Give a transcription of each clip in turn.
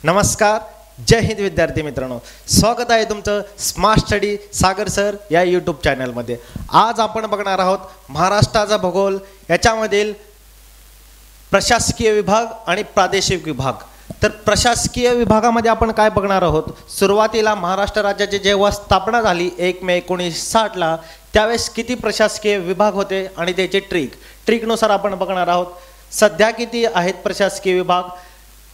नमस्कार, जय हिंद विद्यार्थी मित्रांनो, स्वागत आहे तुमचं स्मार्ट स्टडी सागर सर या यूट्यूब चॅनलमध्ये। आज आपण बघणार आहोत महाराष्ट्राचा भूगोल याच्यामधील प्रशासकीय विभाग आणि प्रादेशिक विभाग। तर प्रशासकीय विभागामध्ये आपण काय बघणार आहोत, सुरुवातीला महाराष्ट्र राज्याची जेव्हा स्थापना झाली 1 मे 1960 ला, त्यावेळेस किती प्रशासकीय विभाग होते आणि त्याचे ट्रिकनुसार आपण बघणार आहोत। सध्या किती आहेत प्रशासकीय विभाग,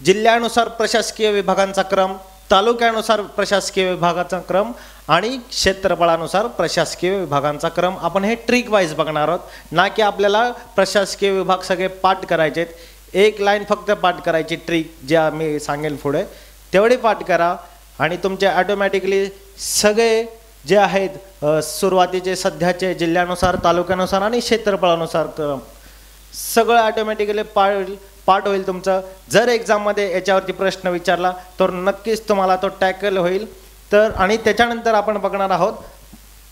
जिल्ह्यानुसार प्रशासकीय विभागांचा क्रम, तालुक्यानुसार प्रशासकीय विभागाचा क्रम आणि क्षेत्रफळानुसार प्रशासकीय विभागांचा क्रम। आपण हे ट्रिक वाईज बघणार आहोत, ना की आपल्याला प्रशासकीय विभाग सगळे पाठ करायचे आहेत। एक लाईन फक्त पाठ करायची, ट्रिक जे मी सांगेल पुढे तेवढे पाठ करा आणि तुमचे ऑटोमॅटिकली सगळे जे आहेत सुरुवातीचे सध्याचे जिल्ह्यानुसार तालुक्यानुसार आणि क्षेत्रफळानुसार क्रम सगळं ऑटोमॅटिकली पाठ होईल तुमचं। जर एक्झाममध्ये याच्यावरती प्रश्न विचारला तर नक्कीच तुम्हाला तो टॅकल होईल। तर आणि त्याच्यानंतर आपण बघणार आहोत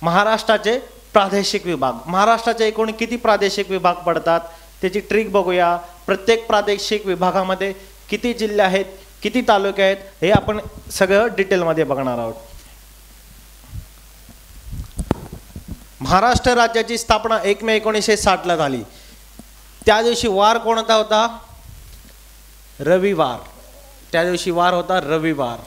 महाराष्ट्राचे प्रादेशिक विभाग। महाराष्ट्राचे एकूण किती प्रादेशिक विभाग पडतात त्याची ट्रिक बघूया। प्रत्येक प्रादेशिक विभागामध्ये किती जिल्हे आहेत, किती तालुके आहेत, हे आपण सगळं डिटेलमध्ये बघणार आहोत। महाराष्ट्र राज्याची स्थापना 1 मे 1960 ला झाली। त्या दिवशी वार कोणता होता? रविवार। त्या दिवशी वार होता रविवार।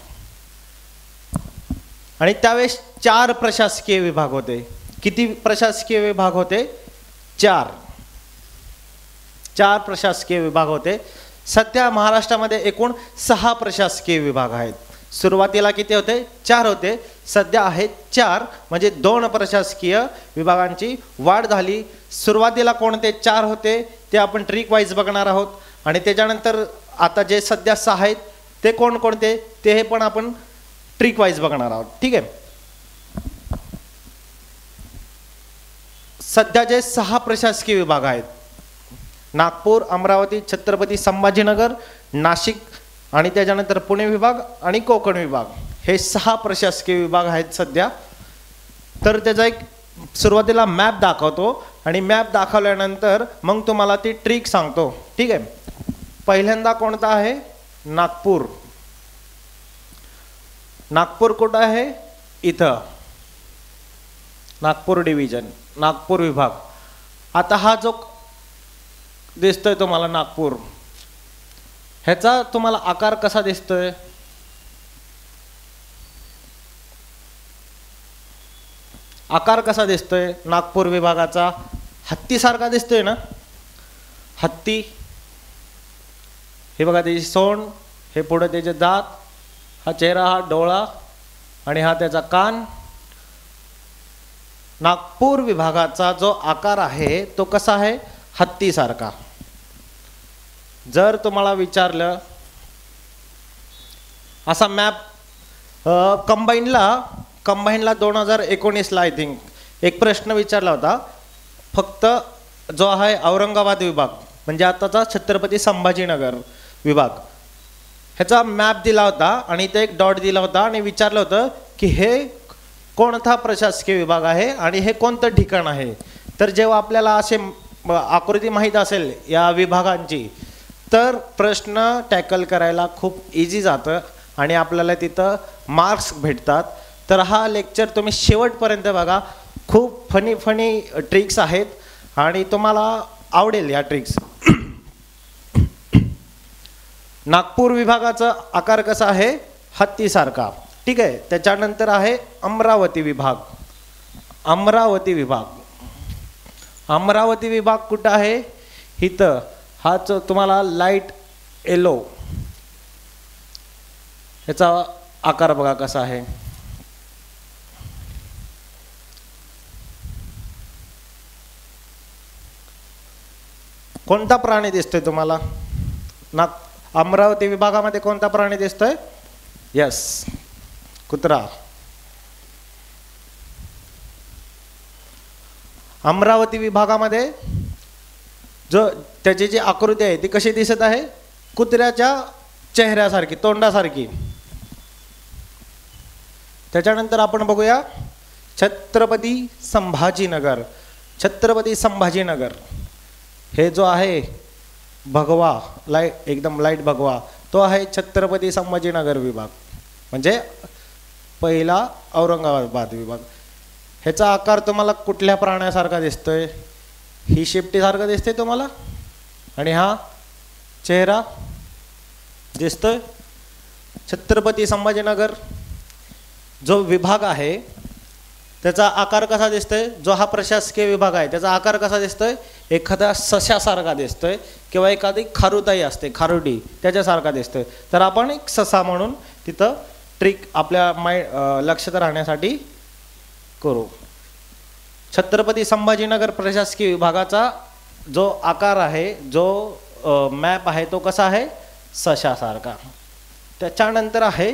आणि त्यावेळेस 4 प्रशासकीय विभाग होते। किती प्रशासकीय विभाग होते? 4 प्रशासकीय विभाग होते। सध्या महाराष्ट्रामध्ये एकूण 6 प्रशासकीय विभाग आहेत। सुरुवातीला किती होते? 4 होते, सध्या आहेत 4, म्हणजे 2 प्रशासकीय विभागांची वाढ झाली। सुरुवातीला कोणते 4 होते ते आपण ट्रिक वाईज बघणार आहोत आणि त्याच्यानंतर आता जे सध्या 6 आहेत ते कोणकोणते ते हे पण आपण ट्रिक वाईज बघणार आहोत। ठीक आहे, सध्या जे 6 प्रशासकीय विभाग आहेत, नागपूर, अमरावती, छत्रपती संभाजीनगर, नाशिक आणि त्याच्यानंतर पुणे विभाग आणि कोकण विभाग, हे 6 प्रशासकीय विभाग आहेत सध्या। तर त्याचा एक सुरुवातीला मॅप दाखवतो आणि मॅप दाखवल्यानंतर मग तुम्हाला ती ट्रिक सांगतो। ठीक आहे, पहिल्यांदा कोणता आहे? नागपूर। नागपूर कुठं आहे? इथं नागपूर डिव्हिजन, नागपूर विभाग। आता हा जो दिसतोय तुम्हाला नागपूर, ह्याचा तुम्हाला आकार कसा दिसतोय? आकार कसा दिसतोय नागपूर विभागाचा? हत्तीसारखा दिसतोय ना, हत्ती। हे बघा त्याची सोंड, हे पुढे त्याचे दात, हा चेहरा, हा डोळा आणि हा त्याचा कान। नागपूर विभागाचा जो आकार आहे तो कसा आहे? हत्तीसारखा। जर तुम्हाला विचारलं असा मॅप कंबाईनला 2019 ला आय थिंक एक प्रश्न विचारला होता, फक्त जो आहे औरंगाबाद विभाग म्हणजे आताचा छत्रपती संभाजीनगर विभाग, ह्याचा मॅप दिला होता आणि इथे एक डॉट दिला होता आणि विचारलं होतं की हे कोणता प्रशासकीय विभाग आहे आणि हे कोणतं ठिकाण आहे। तर जेव्हा आपल्याला असे आकृती माहीत असेल या विभागांची तर प्रश्न टॅकल करायला खूप इझी जातं आणि आपल्याला तिथं मार्क्स भेटतात। तर हा लेक्चर तुम्ही शेवटपर्यंत बघा, खूप फनी ट्रिक्स आहेत आणि तुम्हाला आवडेल या ट्रिक्स। नागपूर विभागाचा आकार कसा आहे? हत्तीसारखा। ठीक आहे, त्याच्यानंतर आहे अमरावती विभाग। अमरावती विभाग कुठं आहे? इथं। हा जो तुम्हाला लाईट येलो, ह्याचा आकार बघा कसा आहे। कोणता प्राणी दिसतोय तुम्हाला? अमरावती विभागामध्ये कोणता प्राणी दिसतोय? यस, कुत्रा। अमरावती विभागामध्ये जो त्याची जी आकृती आहे ती कशी दिसत आहे? कुत्र्याच्या चेहऱ्यासारखी, तोंडासारखी। त्याच्यानंतर आपण बघूया छत्रपती संभाजीनगर। छत्रपती संभाजीनगर हे जो आहे भगवा, एकदम लाईट भगवा, तो आहे छत्रपती संभाजीनगर विभाग, म्हणजे पहिला औरंगाबाद विभाग. ह्याचा आकार तुम्हाला कुठल्या प्राण्यासारखा दिसतोय? ही शेपटीसारखं दिसते तुम्हाला, आणि हा चेहरा दिसतोय. छत्रपती संभाजीनगर जो विभाग आहे त्याचा आकार कसा दिसतोय? जो हा प्रशासकीय विभाग आहे त्याचा आकार कसा दिसतोय? एखाद्या सशासारखा दिसतोय किंवा एखादी खारुताई असते, खारुडी, त्याच्यासारखा दिसतोय. तर आपण एक ससा म्हणून तिथं ट्रिक आपल्या लक्षात राहण्यासाठी करू. छत्रपती संभाजीनगर प्रशासकीय विभागाचा जो आकार आहे, जो मॅप आहे, तो कसा आहे? सशासारखा. त्याच्यानंतर आहे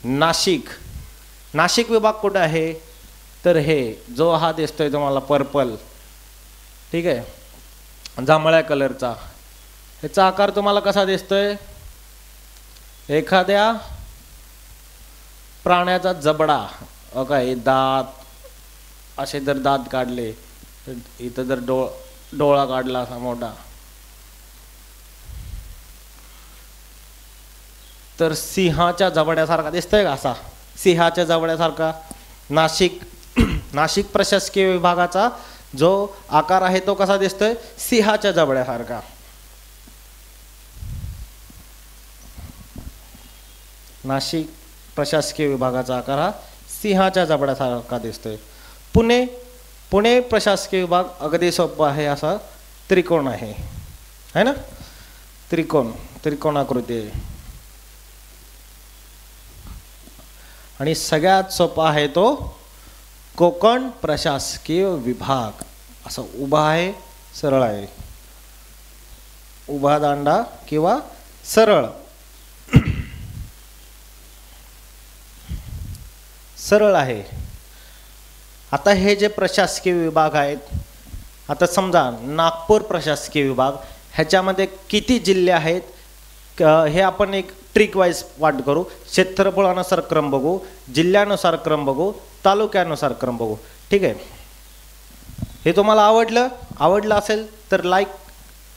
नाशिक. नाशिक विभाग कुठे आहे? तर हे जो हा दिसतोय तुम्हाला पर्पल, ठीक आहे, जांभळ्या कलरचा, ह्याचा आकार तुम्हाला कसा दिसतोय? एखाद्या प्राण्याचा जबडा. काय दात, असे जर दात काढले, इथं जर डोळा काढला असा मोठा, तर सिंहाच्या जबड्यासारखा दिसतोय का? असा सिंहाच्या जबड्यासारखा. नाशिक प्रशासकीय विभागाचा जो आकार आहे तो कसा दिसतोय? सिंहाच्या जबड्यासारखा. नाशिक प्रशासकीय विभागाचा आकार हा सिंहाच्या जबड्यासारखा दिसतोय. पुणे प्रशासकीय विभाग अगदी सोपा आहे, असा त्रिकोण आहे ना, त्रिकोणाकृती आहे. आणि सगळ्यात सोपा आहे तो कोकण प्रशासकीय विभाग. असं उभा आहे, सरळ आहे, उभा दांडा किंवा सरळ सरळ आहे. आता हे जे प्रशासकीय विभाग आहेत, आता समजा नागपूर प्रशासकीय विभाग, ह्याच्यामध्ये किती जिल्हे आहेत हे आपण एक ट्रिक वाईज वाट करू. क्षेत्रफळानुसार क्रम बघू, जिल्ह्यानुसार क्रम बघू, तालुक्यानुसार क्रम बघू. ठीक आहे, हे तुम्हाला आवडलं असेल तर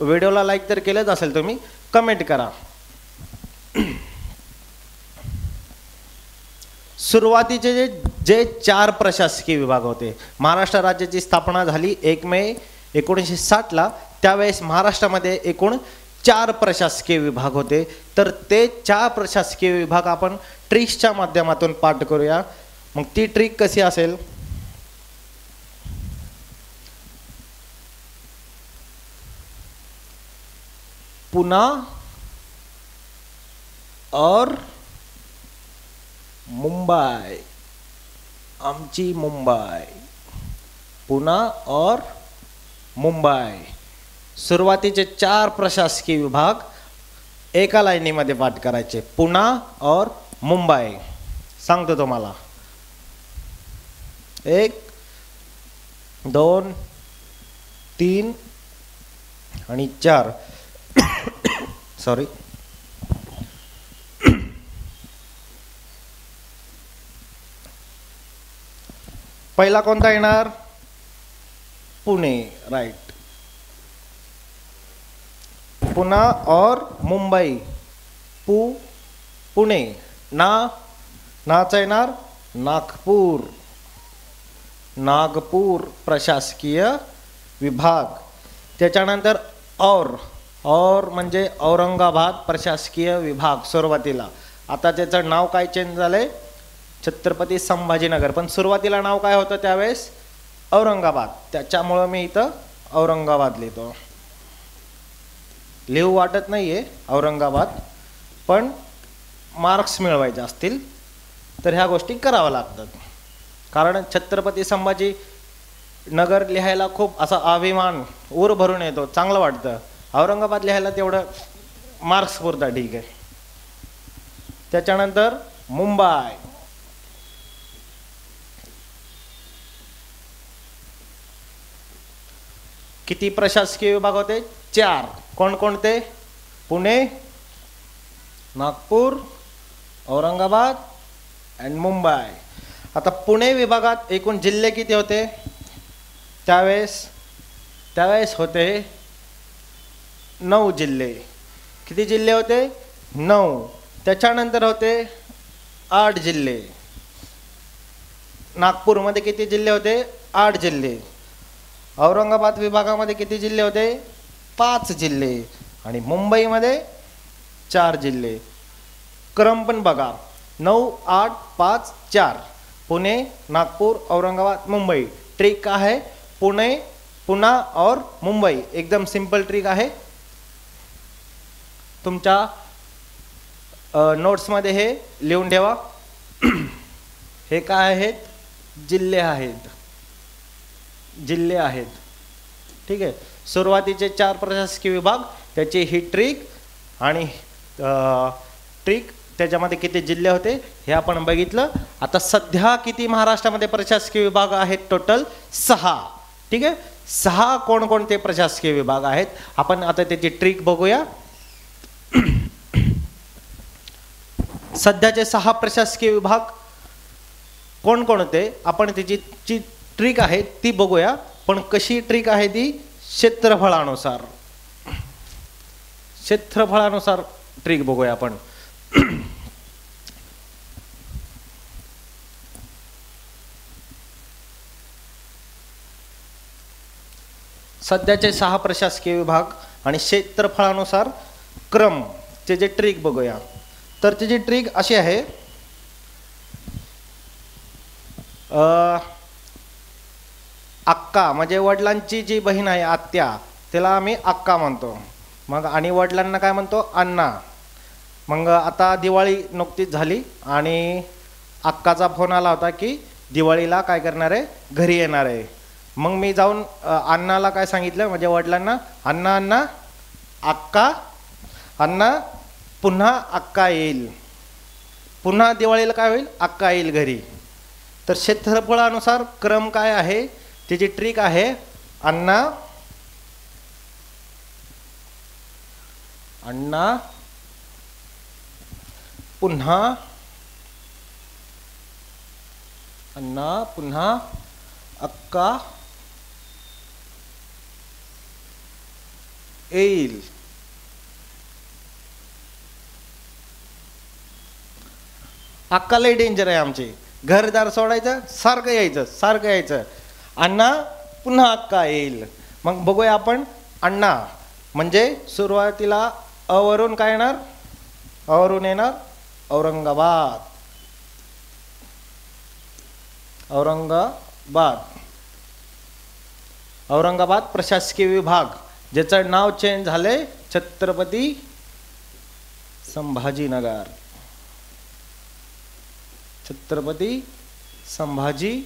व्हिडिओला लाईक तर केलंच असेल तुम्ही, कमेंट करा. सुरुवातीचे जे 4 प्रशासकीय विभाग होते, महाराष्ट्र राज्याची स्थापना झाली 1 मे 1960ला, त्यावेळेस महाराष्ट्रामध्ये एकूण 4 प्रशासकीय विभाग होते. तर ते 4 प्रशासकीय विभाग आपण ट्रिक्सच्या माध्यमातून पाठ करूया. मग ती ट्रिक कशी असेल? पुणे और मुंबई, आमची मुंबई, पुणे और मुंबई. सुरुवातीचे 4 प्रशासकीय विभाग एका लाईनीमध्ये पाठ करायचे. पुणे और मुंबई. सांगतो तुम्हाला, 1 2 3 आणि 4. सॉरी, पहिला कोणता येणार? पुणे, राईट. पुणे और मुंबई, पुणे. नाचा येणार नागपूर, नागपूर प्रशासकीय विभाग. त्याच्यानंतर और म्हणजे औरंगाबाद प्रशासकीय विभाग सुरुवातीला. आता त्याचं नाव काय चेंज झालंय? छत्रपती संभाजीनगर, पण सुरुवातीला नाव काय होतं त्यावेळेस? औरंगाबाद. त्याच्यामुळं मी इथं औरंगाबाद लिहितो. लिहू वाटत नाहीये औरंगाबाद, पण मार्क्स मिळवायचे असतील तर ह्या गोष्टी कराव्या लागतात. कारण छत्रपती संभाजी नगर लिहायला खूप असा अभिमान ऊर भरून येतो, चांगलं वाटतं. औरंगाबाद लिहायला तेवढं मार्क्स पुरता, ठीक आहे. त्याच्यानंतर मुंबई. किती प्रशासकीय विभाग होते? 4. कोणकोणते? पुणे, नागपूर, औरंगाबाद आणि मुंबई. आता पुणे विभागात एकूण जिल्हे किती होते त्यावेळेस होते 9 जिल्हे. किती जिल्हे होते? 9. त्याच्यानंतर होते 8 जिल्हे. नागपूरमध्ये किती जिल्हे होते? 8 जिल्हे. औरंगाबाद विभागामध्ये किती जिल्हे होते? 5 जिल्हे. आणि मुंबईमध्ये 4 जिल्हे. क्रम पण बघा, 9, 8, 5, 4. पुणे, नागपूर, औरंगाबाद, मुंबई. ट्रिक काय आहे? पुणे, पुणे और मुंबई. एकदम सिंपल ट्रिक आहे. तुमच्या नोट्समध्ये हे लिहून ठेवा. हे काय आहेत? जिल्हे आहेत. जिल्हे आहेत. ठीक आहे. सुरुवातीचे 4 प्रशासकीय विभाग, त्याची ही ट्रिक आणि ट्रिक, त्याच्यामध्ये किती जिल्हे होते हे आपण बघितलं. आता सध्या किती महाराष्ट्रामध्ये प्रशासकीय विभाग आहेत? टोटल 6. ठीक आहे. 6 कोणकोणते प्रशासकीय विभाग आहेत आपण आता त्याची ट्रिक बघूया. सध्याचे 6 प्रशासकीय विभाग कोणकोणते आपण त्याची जी ट्रिक आहे ती बघूया. पण कशी ट्रिक आहे ती? क्षेत्रफळानुसार. क्षेत्रफळानुसार ट्रिक बघूया आपण. सध्याचे 6 प्रशासकीय विभाग आणि क्षेत्रफळानुसार क्रम चे जे ट्रिक बघूया. तर त्याची ट्रिक अशी आहे. अक्का म्हणजे वडिलांची जी बहीण आहे आत्या, त्याला आम्ही अक्का म्हणतो. मग आणि वडिलांना काय म्हणतो? अण्णा. मग आता दिवाळी नुकतीच झाली आणि अक्काचा फोन आला होता की दिवाळीला काय करणार आहे? घरी येणार आहे. मग मी जाऊन अण्णाला काय सांगितलं, म्हणजे वडिलांना, अण्णा अण्णा अक्का, अण्णा पुन्हा अक्का येईल. पुन्हा दिवाळीला काय होईल? अक्का येईल घरी. तर क्षेत्रफळानुसार क्रम काय आहे? त्याची ट्रिक आहे अण्णा, अण्णा पुन्हा, अण्णा पुन्हा अक्का येईल. अक्का लई डेंजर आहे आमची. घरदार सोडायचं, सारखं यायचं, सारखं यायचं. अण्णा पुन्हा अक्का येईल. मग बघूया आपण. अण्णा म्हणजे सुरुवातीला अवरून काय येणार? अवरून येणार औरंगाबाद. औरंगाबाद. औरंगाबाद प्रशासकीय विभाग, ज्याचं नाव चेंज झाले छत्रपती संभाजीनगर. छत्रपती संभाजी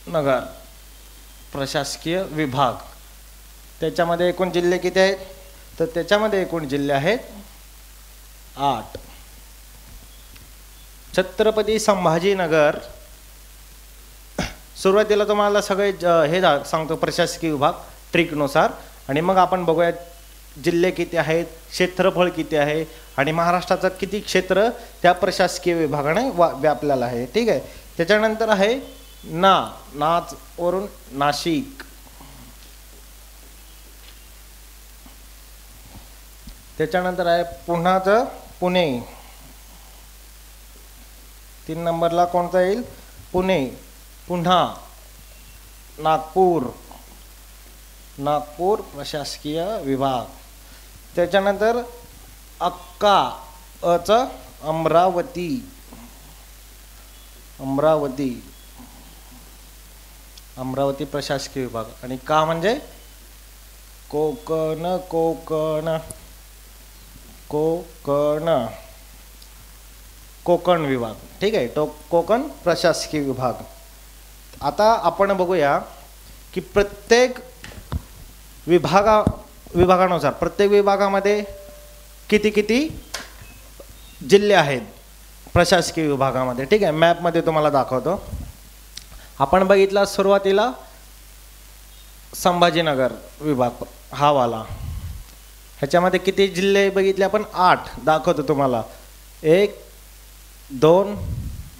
नगर प्रशासकीय विभाग. त्याच्यामध्ये एकूण जिल्हे किती आहेत? तर त्याच्यामध्ये एकूण जिल्हे आहेत 8. छत्रपती संभाजीनगर. सुरुवातीला तुम्हाला सगळे हे सांगतो प्रशासकीय विभाग ट्रिकनुसार, आणि मग आपण बघूया जिल्हे किती आहेत, क्षेत्रफळ किती आहे आणि महाराष्ट्राचं किती क्षेत्र त्या प्रशासकीय विभागाने व्यापलेलं आहे. ठीक आहे. त्याच्यानंतर आहे नाच वरून नाशिक. त्याच्यानंतर आहे पुण्याचं पुणे. 3 नंबरला कोणता येईल? पुणे. पुन्हा नागपूर. नागपूर प्रशासकीय विभाग. त्याच्यानंतर अक्का अचं अमरावती. अमरावती. अमरावती प्रशासकीय विभाग. आणि का म्हणजे कोकण. कोकण. कोकण. कोकण विभाग. ठीक आहे. तो कोकण प्रशासकीय विभाग. आता आपण बघूया की प्रत्येक विभागानुसार प्रत्येक विभागामध्ये किती किती जिल्हे आहेत प्रशासकीय विभागामध्ये. ठीक आहे. मॅपमध्ये तुम्हाला दाखवतो. आपण बघितला सुरुवातीला संभाजीनगर विभाग हा वाला. ह्याच्यामध्ये किती जिल्हे बघितले आपण? 8. दाखवतो तुम्हाला. 1 2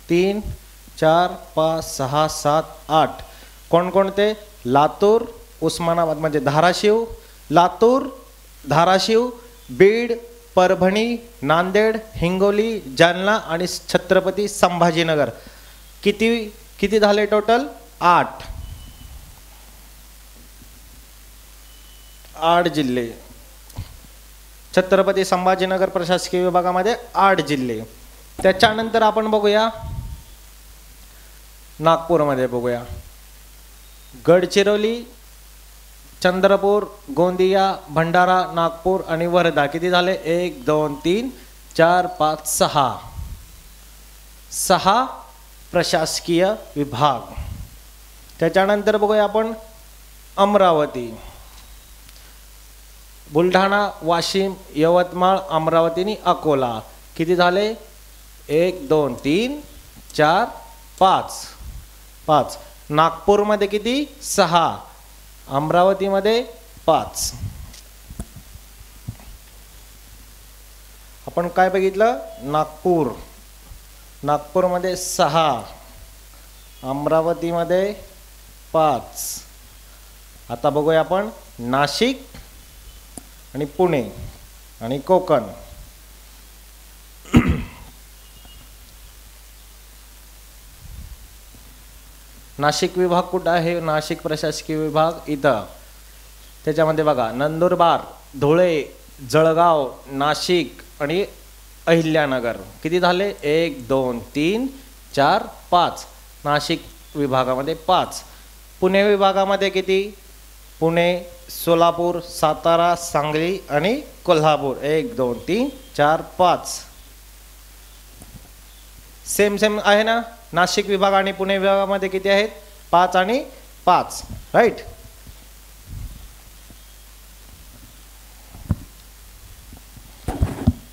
3 4 5 6 7 8. कोणकोणते? लातूर, उस्मानाबाद म्हणजे धाराशिव, लातूर, धाराशिव, बीड, परभणी, नांदेड, हिंगोली, जालना आणि छत्रपती संभाजीनगर. किती किती झाले टोटल? 8 जिल्हे. छत्रपती संभाजीनगर प्रशासकीय विभागामध्ये 8 जिल्हे. त्याच्यानंतर आपण बघूया नागपूरमध्ये बघूया. गडचिरोली, चंद्रपूर, गोंदिया, भंडारा, नागपूर आणि वर्धा. किती झाले? 1 2 3 4 5 6 प्रशासकीय विभाग. त्याच्यानंतर बघूया आपण अमरावती. बुलढाणा, वाशिम, यवतमाळ, अमरावती आणि अकोला. किती झाले? 1 2 3 4 5. नागपूरमध्ये किती? 6. अमरावतीमध्ये 5. आपण काय बघितलं? नागपूरमध्ये 6, अमरावतीमध्ये 5. आता बघूया आपण नाशिक आणि पुणे आणि कोकण. नाशिक विभाग कुठं आहे? नाशिक प्रशासकीय विभाग इथं. त्याच्यामध्ये बघा नंदुरबार, धुळे, जळगाव, नाशिक आणि अहिल्यानगर. किती झाले? 1 2 3 4 5. नाशिक विभागामध्ये 5. पुणे विभागामध्ये किती? पुणे, सोलापूर, सातारा, सांगली आणि कोल्हापूर. 1 2 3 4 5. सेम आहे ना? नाशिक विभाग आणि पुणे विभागामध्ये किती आहेत? 5 आणि 5. राईट.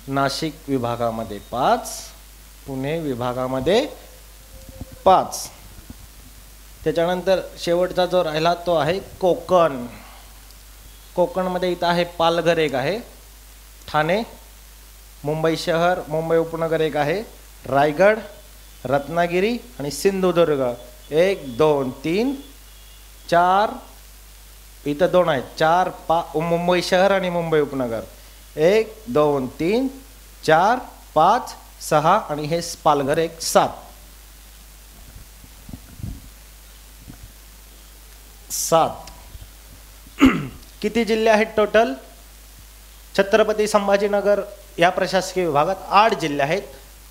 नाशिक विभागामध्ये 5, पुणे विभागामध्ये 5. त्याच्यानंतर शेवटचा जो राहिला तो आहे कोकण. कोकणमध्ये इथं आहे पालघर एक आहे, ठाणे, मुंबई शहर, मुंबई उपनगर एक आहे, रायगड, रत्नागिरी आणि सिंधुदुर्ग. 1 2 3 4. इथं 2 आहेत. 4 5 मुंबई शहर आणि मुंबई उपनगर. 1 2 3 4 5 6 आणि हे पालघर एक 7. किती जिल्हे आहेत टोटल? छत्रपती संभाजीनगर या प्रशासकीय विभागात 8 जिल्हे आहेत.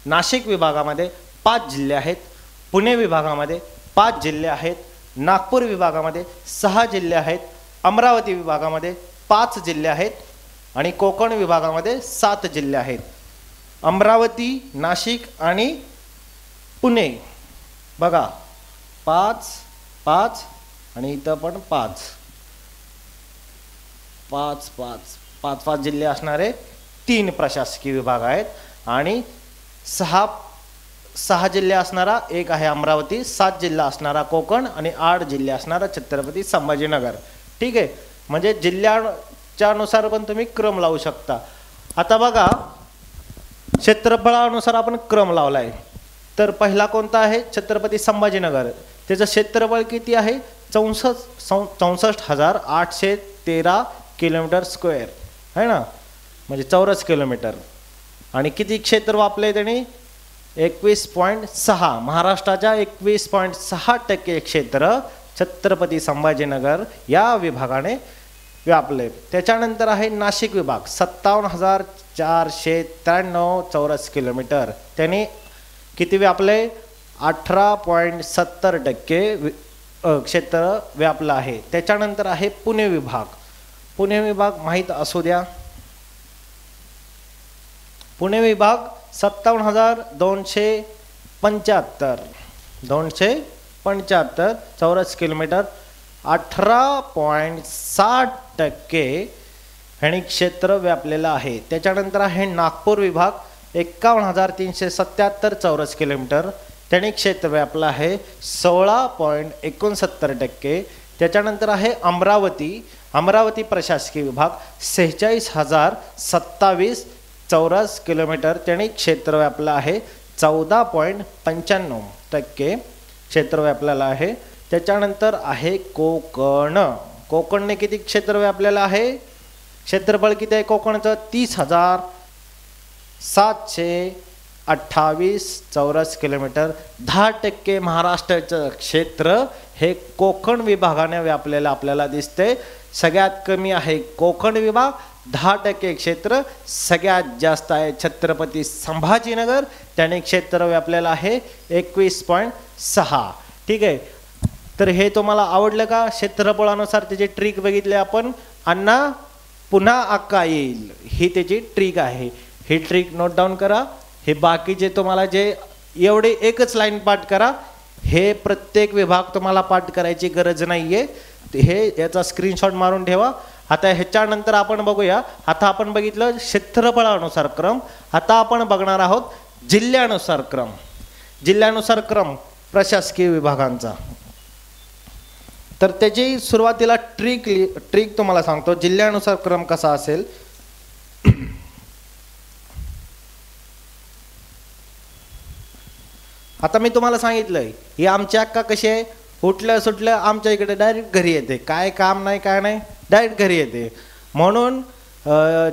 नाशिक विभागामध्ये 5 जिल्हे आहेत. पुणे विभागामध्ये 5 जिल्हे आहेत. नागपूर विभागामध्ये 6 जिल्हे आहेत. अमरावती विभागामध्ये 5 जिल्हे आहेत आणि कोकण विभागामध्ये 7 जिल्हे आहेत. अमरावती, नाशिक आणि पुणे बघा 5 5 आणि इथं पण 5 5 5 5 5 जिल्हे असणारे 3 प्रशासकीय विभाग आहेत आणि 6 जिल्हे असणारा एक आहे अमरावती, 7 जिल्हा असणारा कोकण आणि 8 जिल्हे असणारा छत्रपती संभाजीनगर. ठीक आहे. म्हणजे जिल्ह्याच्या नुसार पण तुम्ही क्रम लावू शकता. आता बघा क्षेत्रफळानुसार आपण क्रम लावलाय. तर पहिला कोणता आहे? छत्रपती संभाजीनगर. त्याचं क्षेत्रफळ किती आहे? 64,813 किलोमीटर स्क्वेअर आहे ना, म्हणजे चौरस किलोमीटर. आणि किती क्षेत्र व्यापले त्यांनी? 21.6. महाराष्ट्राच्या 21.6% क्षेत्र छत्रपती संभाजीनगर या विभागाने व्यापले. त्याच्यानंतर आहे नाशिक विभाग 57,493 चौरस किलोमीटर. त्यांनी किती व्यापले? 18.70% क्षेत्र व्यापलं आहे. त्याच्यानंतर आहे पुणे विभाग. पुणे विभाग माहीत असू द्या. पुणे विभाग 57,275 चौरस किलोमीटर, 18.60% ह्यानी क्षेत्र व्यापलेलं आहे. त्याच्यानंतर आहे नागपूर विभाग 51,377 चौरस किलोमीटर. त्याने क्षेत्र व्यापलं आहे 16.69%. त्याच्यानंतर आहे अमरावती प्रशासकीय विभाग 46,027 चौरस किलोमीटर. त्याने क्षेत्र व्यापलं आहे 14.95% क्षेत्र व्यापलेलं आहे. त्याच्यानंतर आहे कोकणने किती क्षेत्र व्यापलेलं आहे? क्षेत्रफळ किती आहे कोकणचं? 30,728 चौरस किलोमीटर. 10% महाराष्ट्राचं क्षेत्र हे कोकण विभागाने व्यापलेलं आपल्याला दिसते. सगळ्यात कमी आहे कोकण विभाग, 10% क्षेत्र. सगळ्यात जास्त आहे छत्रपती संभाजीनगर, त्याने क्षेत्र व्यापलेलं आहे 21.6. ठीक आहे. तर हे तुम्हाला आवडलं का? क्षेत्रफळानुसार त्याची ट्रिक बघितली आपण. अण्णा पुन्हा अक्का येईल, ही त्याची ट्रिक आहे. ही ट्रिक नोट डाऊन करा. हे बाकीचे तुम्हाला जे एवढे एकच लाईन पाठ करा. हे प्रत्येक विभाग तुम्हाला पाठ करायची गरज नाहीये. हे याचा स्क्रीनशॉट मारून ठेवा. आता ह्याच्यानंतर आपण बघूया. आता आपण बघितलं क्षेत्रफळानुसार क्रम. आता आपण बघणार आहोत जिल्ह्यानुसार क्रम. जिल्ह्यानुसार क्रम प्रशासकीय विभागांचा. तर त्याची सुरुवातीला ट्रिक तुम्हाला सांगतो. जिल्ह्यानुसार क्रम कसा असेल. आता मी तुम्हाला सांगितलंय ही आमची अक्का कशी आहे, उठलं सुटलं आमच्या इकडे डायरेक्ट घरी येते. काय काम नाही काय नाही, डायरेक्ट घरी येते. म्हणून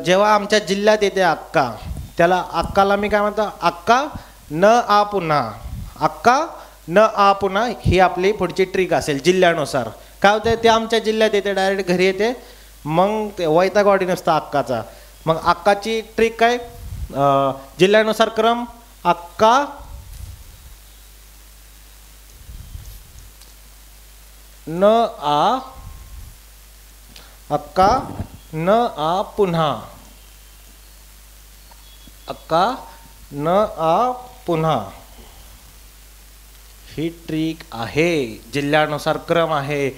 जेव्हा आमच्या जिल्ह्यात येते अक्का, त्याला अक्काला मी काय म्हणतो, अक्का न आ पुन्हा. अक्का न आ पुन्हा ही आपली पुढची ट्रिक असेल जिल्ह्यानुसार. काय होतं, ते आमच्या जिल्ह्यात येते, डायरेक्ट घरी येते. मग ते वैताग वाटी नसतं अक्काचा. मग अक्काची ट्रिक काय, जिल्ह्यानुसार क्रम. अक्का न आ, अक्का न आ पुन्हा. अक्का न आ पुन्हा ही ट्रिक आहे. जिल्ह्यानुसार क्रम आहे.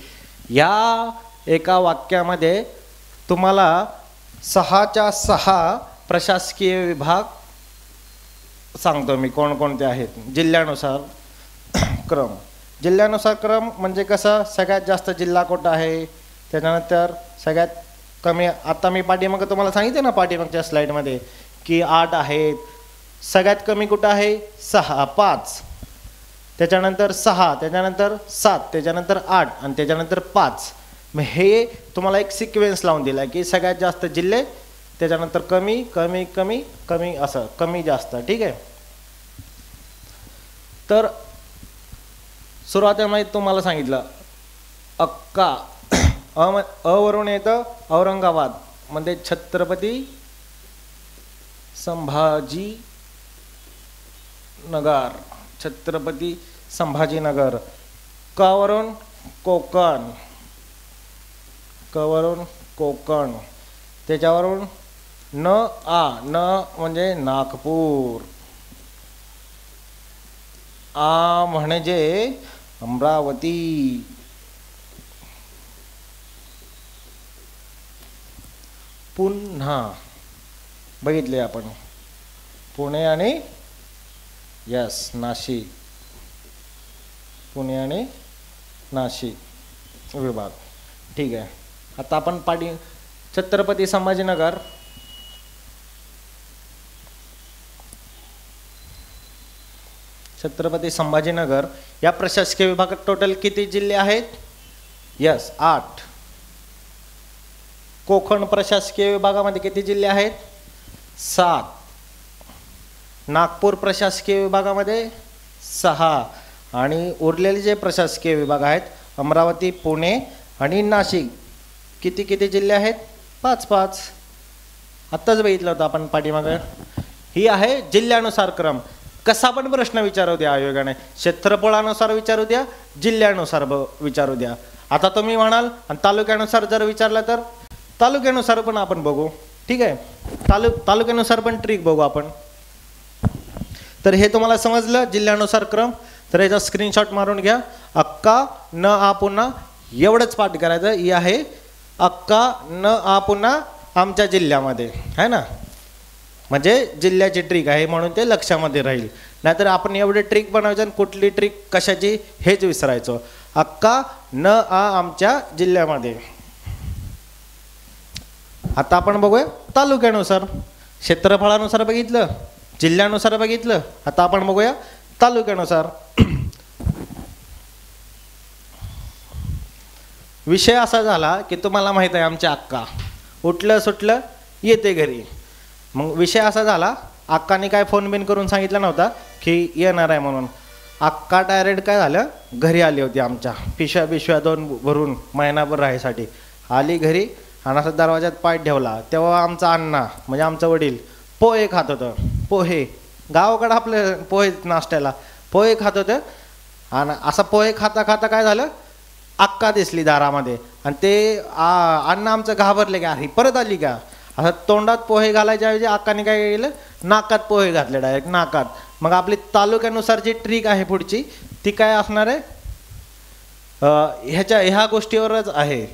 या एका वाक्यामध्ये तुम्हाला 6च्या 6 प्रशासकीय विभाग सांगतो मी कोणकोणते आहेत. जिल्ह्यानुसार क्रम. जिल्ह्यानुसार क्रम म्हणजे कसं, सगळ्यात जास्त जिल्हा कोणता आहे, त्याच्यानंतर सगळ्यात कमी. आता मी पाठीमागं तुम्हाला सांगितलं ना पाठीमागच्या स्लाईडमध्ये की 8 आहेत. सगळ्यात कमी कुठं आहे, 5. त्याच्यानंतर 6, त्याच्यानंतर 7, त्याच्यानंतर 8 आणि त्याच्यानंतर 5. मग हे तुम्हाला एक सिक्वेन्स लावून दिला की सगळ्यात जास्त जिल्हे, त्याच्यानंतर कमी कमी कमी कमी, असं कमी जास्त. ठीक आहे. तर सुरुवातीला तुम्हाला सांगितलं अक्का अ वरून येतं औरंगाबाद, म्हणजे छत्रपती संभाजी नगर. छत्रपती संभाजीनगर. क वरून कोकण. क वरून कोकण. त्याच्यावरून न आ, न म्हणजे नागपूर. आ म्हणजे अमरावती. पुन्हा बघितले आपण पुणे आणि नाशिक. पुणे आणि नाशिक विभाग. ठीक आहे. आता आपण छत्रपती संभाजीनगर. छत्रपती संभाजीनगर या प्रशासकीय विभागात टोटल किती जिल्हे आहेत, 8. कोकण प्रशासकीय विभागामध्ये किती जिल्हे आहेत, 7. नागपूर प्रशासकीय विभागामध्ये 6. आणि उरलेले जे प्रशासकीय विभाग आहेत अमरावती, पुणे आणि नाशिक, किती किती जिल्हे आहेत, 5. आत्ताच बघितलं होतं आपण पाठीमागं. ही आहे जिल्ह्यानुसार क्रम. कसा पण प्रश्न विचारू द्या आयोगाने, क्षेत्रफळानुसार विचारू द्या, जिल्ह्यानुसार विचारू द्या. आता तुम्ही म्हणाल आणि तालुक्यानुसार जर विचारलं तर तालुक्यानुसार पण आपण बघू. ठीक आहे. तालुक्यानुसार पण ट्रिक बघू आपण. तर हे तुम्हाला समजलं जिल्ह्यानुसार क्रम. तर याचा स्क्रीनशॉट मारून घ्या. अक्का न आ पुन्हा एवढंच पाठ करायचं. ही आहे अक्का न आ पुन्हा आमच्या जिल्ह्यामध्ये, आहे ना. म्हणजे जिल्ह्याची ट्रिक आहे म्हणून ते लक्षामध्ये राहील. नाहीतर आपण एवढे ट्रिक बनवायचं आणि कुठली ट्रिक कशाची हेच विसरायचो. अक्का न आ आमच्या जिल्ह्यामध्ये. आता आपण बघूया तालुक्यानुसार. क्षेत्रफळानुसार बघितलं, जिल्ह्यानुसार बघितलं. आता आपण बघूया तालुक्यानुसार. विषय असा झाला की तुम्हाला माहित आहे आमच्या अक्का उठलं सुटलं येते घरी. मग विषय असा झाला, अक्काने काय फोन बिन करून सांगितलं नव्हता की येणार आहे म्हणून. अक्का डायरेक्ट काय झालं, घरी आली होती आमच्या, पिशव्या 2 भरून महिनाभर राहायसाठी आली घरी. आणि असं दरवाजात पाय ठेवला तेव्हा आमचा अण्णा म्हणजे आमचं वडील पोहे खात होतं. पोहे गावाकडं आपले पोहे नाश्त्याला पोहे खात होतं. आणि असं पोहे खाता खाता काय झालं, अक्का दिसली दारामध्ये. आणि ते अण्णा आमचं घाबरले का, ही परत आली का. असं तोंडात पोहे घालायच्या ऐवजी अक्काने काय केलं, नाकात पोहे घातले डायरेक्ट नाकात. मग आपली तालुक्यानुसार जी ट्रिक आहे पुढची ती काय असणार आहे, ह्या गोष्टीवरच आहे.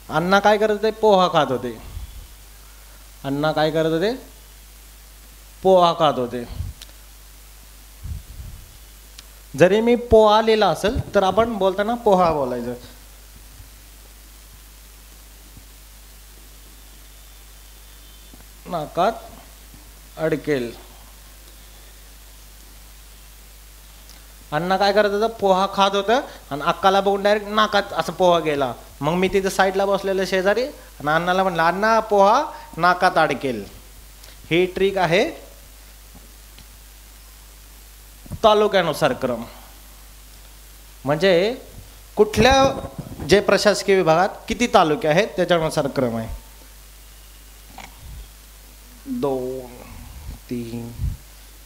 अण्णा काय करत होते, पोहा खात होते. अण्णा काय करत होते, पोहा खात होते. जरी मी पोहा लिहिला असेल तर आपण बोलताना पोहा बोलायचं. नाकात अडकेल. अण्णा काय करत होतं, पोहा खात होतं आणि अक्काला बघून डायरेक्ट नाकात असं पोहा गेला. मग मी तिथं साईडला बसलेलं शेजारी आणि अण्णाला म्हणलं, अण्णा पोहा नाकात अडकेल. ही ट्रिक आहे तालुक्यानुसार क्रम. म्हणजे कुठल्या जे प्रशासकीय विभागात किती तालुके आहेत त्याच्यानुसार क्रम आहे. 2 3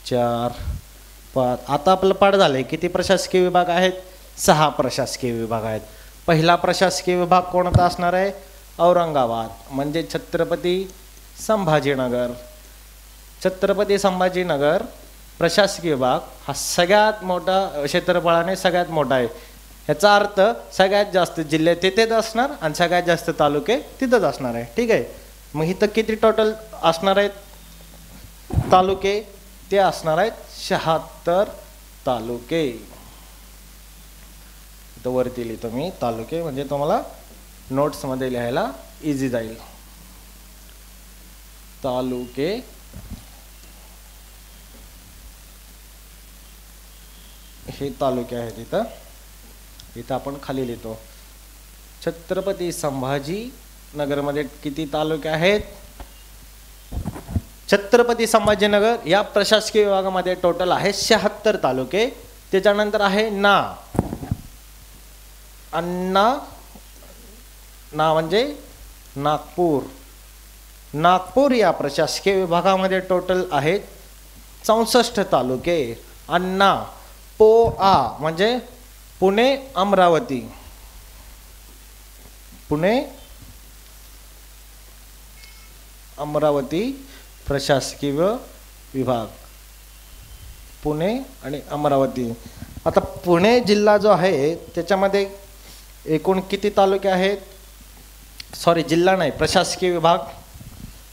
4 5. आता आपलं पाठ झालंय. किती प्रशासकीय विभाग आहेत, 6 प्रशासकीय विभाग आहेत. पहिला प्रशासकीय विभाग कोणता असणार आहे, औरंगाबाद म्हणजे छत्रपती संभाजीनगर. छत्रपती संभाजीनगर प्रशासकीय विभाग हा सगळ्यात मोठा, क्षेत्रफळाने सगळ्यात मोठा आहे. ह्याचा अर्थ सगळ्यात जास्त जिल्हे तिथेच असणार आणि सगळ्यात जास्त तालुके तिथंच असणार आहे. ठीक आहे. मग इथं किती टोटल असणार आहेत तालुके, ते असणार आहेत 76 तालुके. इथं वरती लिहितो मी तालुके म्हणजे तुम्हाला नोट्समध्ये लिहायला इझी जाईल. तालुके हे तालुके आहेत. इथं आपण खाली लिहितो. छत्रपती संभाजी नगरमध्ये किती तालुके आहेत, छत्रपती संभाजीनगर या प्रशासकीय विभागामध्ये टोटल आहे 76 तालुके. त्याच्यानंतर आहे ना म्हणजे नागपूर. नागपूर या प्रशासकीय विभागामध्ये टोटल आहेत 64 तालुके. अन्ना पोआ म्हणजे पुणे अमरावती. पुणे अमरावती प्रशासकीय विभाग, पुणे आणि अमरावती. आता पुणे जिल्हा जो आहे त्याच्यामध्ये एकूण किती तालुके आहेत, सॉरी जिल्हा नाही प्रशासकीय विभाग.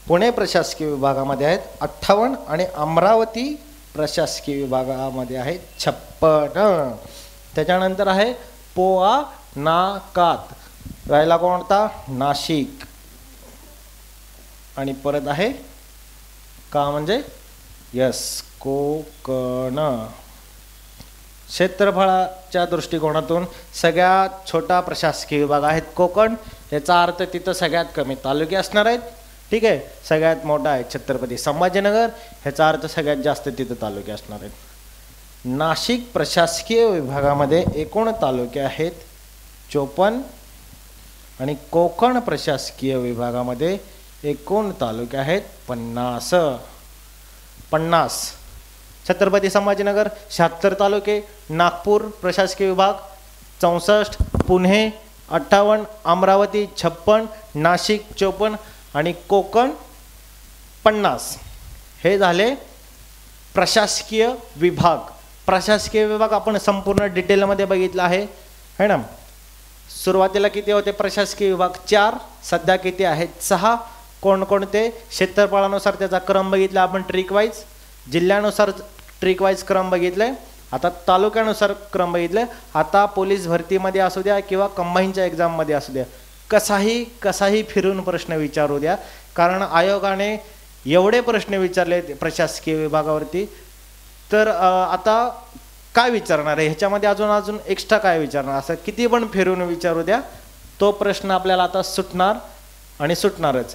पुणे प्रशासकीय विभागामध्ये आहेत 58 आणि अमरावती प्रशासकीय विभागामध्ये आहेत 56. त्याच्यानंतर आहे पोआ नाकात, राहिला कोणता, नाशिक. आणि परत आहे का म्हणजे यस कोकण. क्षेत्रफळाच्या दृष्टिकोनातून सगळ्यात छोटा प्रशासकीय विभाग आहेत कोकण. याचा अर्थ तिथं सगळ्यात कमी तालुके असणार आहेत. ठीक आहे. सगळ्यात मोठा आहे छत्रपती संभाजीनगर, ह्याचा अर्थ सगळ्यात जास्त तिथं तालुके असणार आहेत. नाशिक प्रशासकीय विभागामध्ये एकूण तालुके आहेत 54 आणि कोकण प्रशासकीय विभागामध्ये एकूण तालुके आहेत 50. छत्रपती संभाजीनगर 76 तालुके, नागपूर प्रशासकीय विभाग 64, पुणे 58, अमरावती 56, नाशिक 54 आणि कोकण 50. हे झाले प्रशासकीय विभाग. प्रशासकीय विभाग आपण संपूर्ण डिटेलमध्ये बघितला आहे ना. सुरुवातीला किती होते प्रशासकीय विभाग, 4. सध्या किती आहेत, 6. कोणकोणते, क्षेत्रफळानुसार त्याचा क्रम बघितला आपण, ट्रिक वाईज, जिल्ह्यानुसार ट्रिक वाईज क्रम बघितले. आता तालुक्यानुसार क्रम बघितले. आता पोलीस भरतीमध्ये असू द्या किंवा कंबाईनच्या एक्झाममध्ये असू द्या, कसाही फिरून प्रश्न विचारू द्या, कारण आयोगाने एवढे प्रश्न विचारले प्रशासकीय विभागावरती. तर आता काय विचारणार आहे ह्याच्यामध्ये, अजून एक्स्ट्रा काय विचारणार, असं किती पण फिरून विचारू द्या, तो प्रश्न आपल्याला आता सुटणार आणि सुटणारच.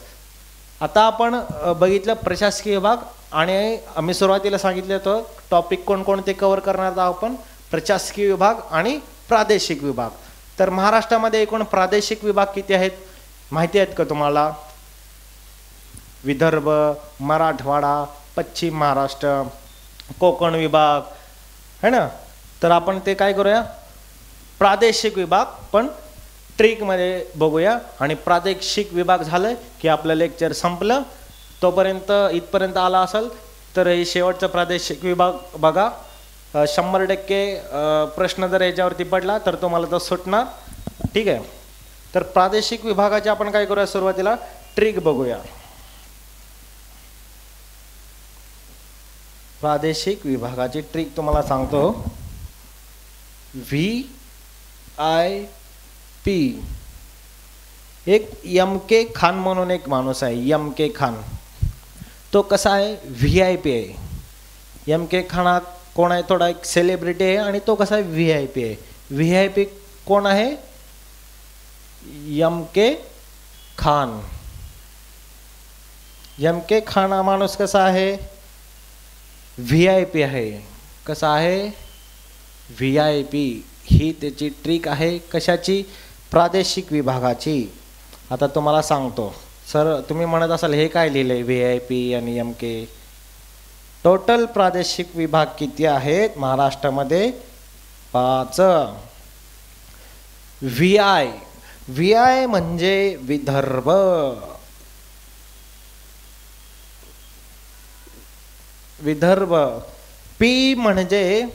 आता आपण बघितलं प्रशासकीय विभाग, आणि आम्ही सुरुवातीला सांगितलं होतं टॉपिक कोणकोणते कव्हर करणार आहोत आपण, प्रशासकीय विभाग आणि प्रादेशिक विभाग. तर महाराष्ट्रामध्ये एकूण प्रादेशिक विभाग किती आहेत माहिती आहेत का तुम्हाला? विदर्भ, मराठवाडा, पश्चिम महाराष्ट्र, कोकण विभाग है ना. तर आपण ते काय करूया, प्रादेशिक विभाग पण ट्रिकमध्ये बघूया. आणि प्रादेशिक विभाग झालं की आपलं लेक्चर संपलं. तोपर्यंत इथपर्यंत आला असेल तर हे शेवटचा प्रादेशिक विभाग बघा. 100% प्रश्न जर याच्यावरती पडला तर तुम्हाला तो सुटणार. ठीक आहे. तर प्रादेशिक विभागाचे आपण काय करूया, सुरुवातीला ट्रिक बघूया. प्रादेशिक विभागाची ट्रिक तुम्हाला सांगतो. VIP, एक M.K. खान म्हणून एक माणूस आहे, M.K. खान. तो कसा आहे, VIP आहे. M.K. खान हा कोण आहे, थोडा एक सेलिब्रिटी आहे, आणि तो कसा आहे, VIP आहे. VIP कोण आहे, M.K. खान. M.K. खान हा माणूस कसा आहे, VIP आहे. कसा आहे, VIP. ही त्याची ट्रिक आहे. कशाची, प्रादेशिक विभागाची. आता तुम्हाला सांगतो. सर तुम्ही म्हणत असाल हे काय लिहिलंय VIP आणि MK. टोटल प्रादेशिक विभाग किती आहेत महाराष्ट्रामध्ये, 5. VI म्हणजे विदर्भ. विदर्भ. P म्हणजे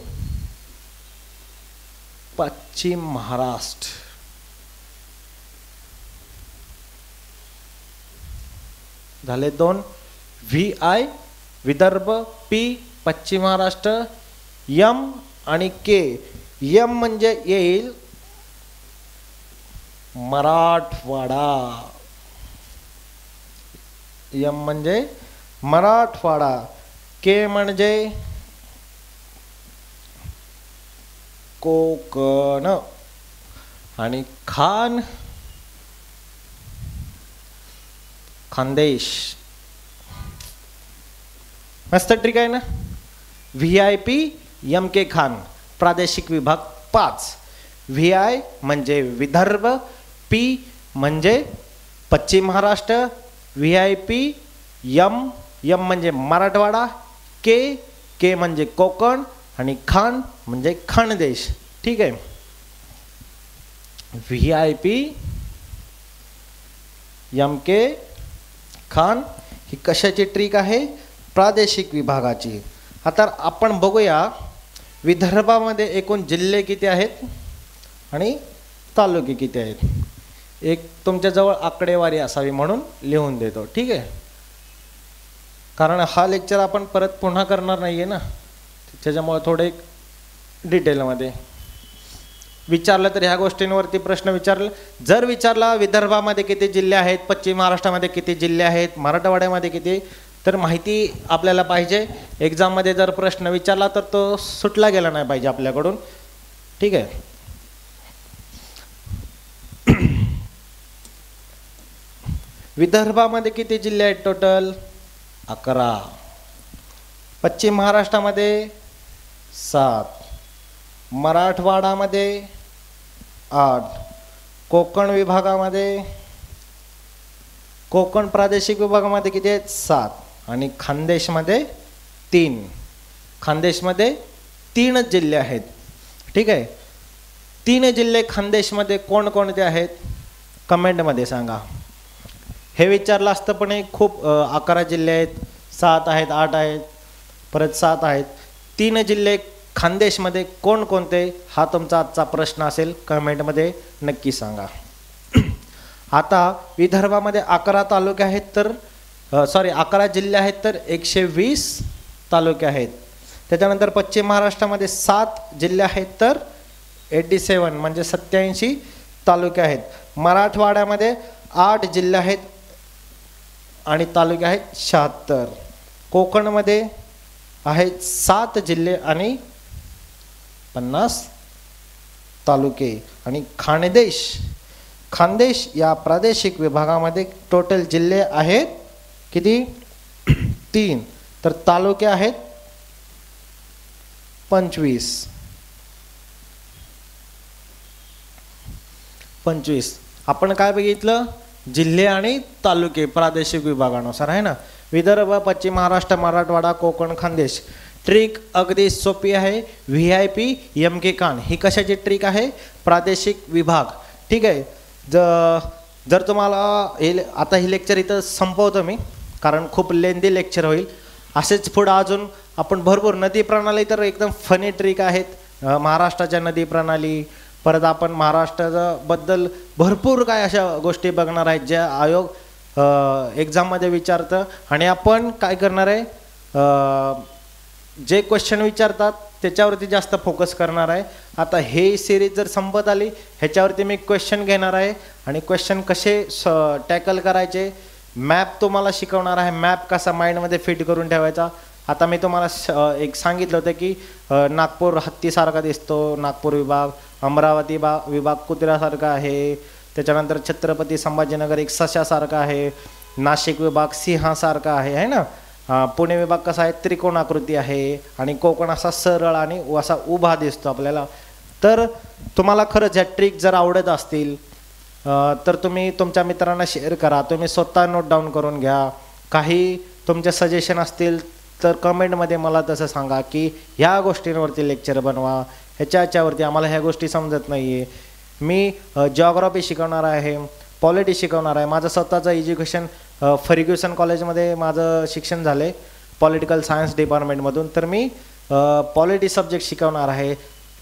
पश्चिम महाराष्ट्र. झाले 2. VI विदर्भ, P पश्चिम महाराष्ट्र, M आणि K. M म्हणजे येईल मराठवाडा. M म्हणजे मराठवाडा. K म्हणजे कोकण. आणि खान, खानदेश. मस्त ट्रिक आहे ना. VIP MK Khan. प्रादेशिक विभाग 5. VI म्हणजे विदर्भ, P म्हणजे पश्चिम महाराष्ट्र, VIP M म्हणजे मराठवाडा, K म्हणजे कोकण, आणि खान म्हणजे खानदेश. ठीक आहे. VIP MK खान ही कशाची ट्रिक आहे, प्रादेशिक विभागाची. आता आपण बघूया विदर्भामध्ये एकूण जिल्हे किती आहेत आणि तालुके किती आहेत. एक तुमच्याजवळ आकडेवारी असावी म्हणून लिहून देतो. ठीक आहे. कारण हा लेक्चर आपण परत पुन्हा करणार नाही आहे ना, त्याच्यामुळे थोडे डिटेलमध्ये विचारलं तर ह्या गोष्टींवरती प्रश्न विचारला. जर विचारला विदर्भामध्ये किती जिल्हे आहेत, पश्चिम महाराष्ट्रामध्ये किती जिल्हे आहेत, मराठवाड्यामध्ये किती, तर माहिती आपल्याला पाहिजे. एक्झाममध्ये जर प्रश्न विचारला तर तो सुटला गेला नाही पाहिजे आपल्याकडून. ठीक आहे. विदर्भामध्ये किती जिल्हे आहेत टोटल, 11. पश्चिम महाराष्ट्रामध्ये 7. मराठवाडामध्ये 8. कोकण विभागामध्ये, कोकण प्रादेशिक विभागामध्ये किती आहेत, 7. आणि खानदेशमध्ये 3. खानदेशमध्ये 3 जिल्हे आहेत. ठीक आहे. 3 जिल्हे खानदेशमध्ये कोणकोणते आहेत कमेंटमध्ये सांगा. हे विचारलं असतं पण खूप 11 जिल्हे आहेत, 7 आहेत, 8 आहेत, परत 7 आहेत. 3 जिल्हे खानदेशमध्ये कोणकोणते, हा तुमचा आजचा प्रश्न असेल. कमेंटमध्ये नक्की सांगा. आता विदर्भामध्ये 11 तालुके आहेत तर 11 जिल्हे आहेत तर 120 तालुके आहेत. त्याच्यानंतर पश्चिम महाराष्ट्रामध्ये 7 जिल्हे आहेत तर 87 म्हणजे 87 तालुके आहेत. मराठवाड्यामध्ये 8 जिल्हे आहेत आणि तालुके आहेत 76. कोकणमध्ये आहेत 7 जिल्हे आणि 50 तालुके. आणि खानदेश या प्रादेशिक विभागामध्ये टोटल जिल्हे आहेत किती? 3. तर तालुके आहेत 25. आपण काय बघितलं? जिल्हे आणि तालुके प्रादेशिक विभागानुसार आहे ना. विदर्भ, पश्चिम महाराष्ट्र, मराठवाडा, कोकण, खानदेश. ट्रिक अगदी सोपी आहे. VIP MK कान ही कशाची ट्रिक आहे? प्रादेशिक विभाग. ठीक आहे. जर तुम्हाला आता ही लेक्चर इथं संपवतो मी, कारण खूप लेंदी लेक्चर होईल. असेच पुढं अजून आपण भरपूर नदी प्रणाली, तर एकदम फनी ट्रिक आहेत महाराष्ट्राच्या नदी प्रणाली. परत आपण महाराष्ट्राबद्दल भरपूर काय अशा गोष्टी बघणार आहेत ज्या आयोग एक्झाममध्ये विचारतं. आणि आपण काय करणार आहे, जे क्वेश्चन विचारतात त्याच्यावरती जास्त फोकस करणार आहे. आता हे सिरीज जर संपत आली ह्याच्यावरती मी क्वेश्चन घेणार आहे आणि क्वेश्चन कसे टॅकल करायचे, मॅप तुम्हाला शिकवणार आहे. मॅप कसा माइंडमध्ये फिट करून ठेवायचा. आता मी तुम्हाला एक सांगितलं होतं की नागपूर हत्तीसारखा दिसतो, नागपूर विभाग. अमरावती विभाग कुत्र्यासारखा आहे. त्याच्यानंतर छत्रपती संभाजीनगर एक सशासारखा आहे. नाशिक विभाग सिंहासारखा आहे ना. पुणे विभाग कसा आहे? त्रिकोणाकृती आहे. आणि कोकण असा सरळ आणि असा उभा दिसतो आपल्याला. तर तुम्हाला खरंच ह्या ट्रिक जर आवडत असतील तर तुम्ही तुमच्या मित्रांना शेअर करा. तुम्ही स्वतः नोट डाऊन करून घ्या. काही तुमचे सजेशन असतील तर कमेंटमध्ये मला तसं सांगा की ह्या गोष्टींवरती लेक्चर बनवा, ह्याच्यावरती आम्हाला ह्या गोष्टी समजत नाही आहे. मी जिओग्राफी शिकवणार आहे, पॉलिटी शिकवणार आहे. माझं स्वतःचं एज्युकेशन फर्ग्युसन कॉलेजमध्ये माझं शिक्षण झालं आहे पॉलिटिकल सायन्स डिपार्टमेंटमधून. तर मी पॉलिटी सब्जेक्ट शिकवणार आहे.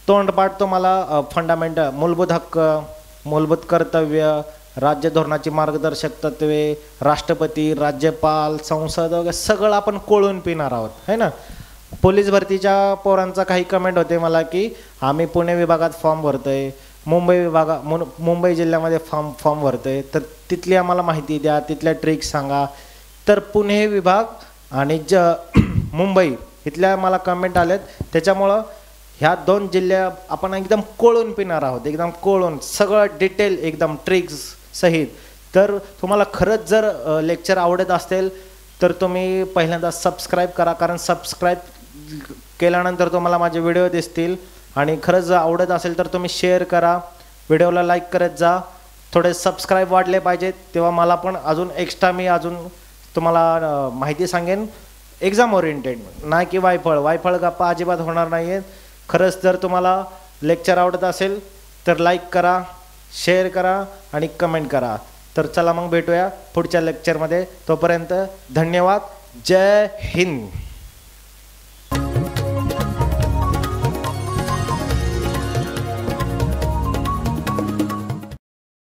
तोंडपाठ तुम्हाला फंडामेंटल, मूलभूत हक्क, मूलभूत कर्तव्य, राज्य धोरणाची मार्गदर्शक तत्वे, राष्ट्रपती, राज्यपाल, संसद वगैरे सगळं आपण कोळून पिणार आहोत है ना. पोलीस भरतीच्या पोरांचा काही कमेंट होते मला की आम्ही पुणे विभागात फॉर्म भरतोय, मुंबई जिल्ह्यामध्ये फॉर्म भरतोय, तर तिथली आम्हाला माहिती द्या, तिथल्या ट्रिक्स सांगा. तर पुणे विभाग आणि मुंबई इथल्या मला कमेंट आलेत. त्याच्यामुळं ह्या 2 जिल्ह्या आपण एकदम कोळून पिणार आहोत, एकदम कोळून सगळं डिटेल एकदम ट्रिक्स सहित. तर तुम्हाला खरंच जर लेक्चर आवडत असेल तर तुम्ही पहिल्यांदा सबस्क्राईब करा, कारण सबस्क्राईब केल्यानंतर तुम्हाला माझे व्हिडिओ दिसतील. आणि खरंच जर आवडत असेल तर तुम्ही शेअर करा, व्हिडिओला लाईक करत जा. थोडे सबस्क्राईब वाढले पाहिजेत, तेव्हा मला पण अजून एक्स्ट्रा मी अजून तुम्हाला माहिती सांगेन एक्झाम ओरिएंटेड, नाही की वायफळ गप्पा अजिबात होणार नाही आहेत. खरंच जर तुम्हाला लेक्चर आवडत असेल तर लाईक करा, शेअर करा आणि कमेंट करा. तर चला मग भेटूया पुढच्या लेक्चरमध्ये. तोपर्यंत धन्यवाद. जय हिंद.